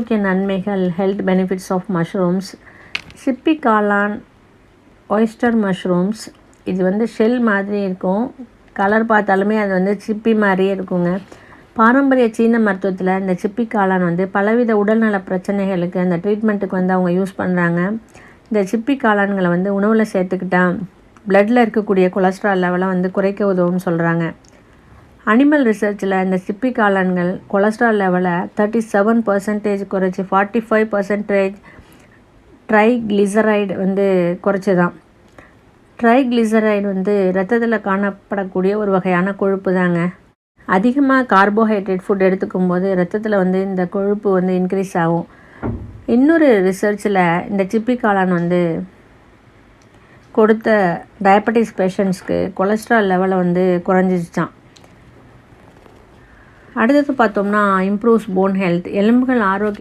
ஆரோக்கிய நன்மைகள், health benefits of mushrooms. சிப்பி காளான், oyster mushrooms. இது வந்து ஷெல் மாதிரி இருக்கும். கலர் பார்த்தாலுமே அது வந்து சிப்பி மாதிரியே இருக்குங்க. பாரம்பரிய சீன மருத்துவத்தில் இந்த சிப்பி காளான் வந்து பலவித உடல்நல பிரச்சனைகளுக்கு அந்த ட்ரீட்மெண்ட்டுக்கு வந்து அவங்க யூஸ் பண்ணுறாங்க. இந்த சிப்பி காளான்களை வந்து உணவில் சேர்த்துக்கிட்டா பிளட்டில் இருக்கக்கூடிய கொலஸ்ட்ரால் லெவலை வந்து குறைக்க உதவும்னு சொல்கிறாங்க. அனிமல் ரிசர்ச்சில் இந்த சிப்பி காளான்கள் கொலஸ்ட்ரால் லெவலை 37% குறைச்சி 45% ட்ரைக்ளிசரைடு வந்து குறைச்சிதான். ட்ரைக்ளிசரைடு வந்து இரத்தத்தில் காணப்படக்கூடிய ஒரு வகையான கொழுப்பு தாங்க. அதிகமாக கார்போஹைட்ரேட் ஃபுட் எடுத்துக்கும் போது ரத்தத்தில் வந்து இந்த கொழுப்பு வந்து இன்க்ரீஸ் ஆகும். இன்னொரு ரிசர்ச்சில் இந்த சிப்பி காளான் வந்து கொடுத்த டயபெட்டிஸ் பேஷண்ட்ஸ்க்கு கொலஸ்ட்ரால் லெவலை வந்து குறைஞ்சிச்சான். அடுத்தது பார்த்தோம்னா இம்ப்ரூவ்ஸ் போன் ஹெல்த். எலும்புகள் ஆரோக்கியம்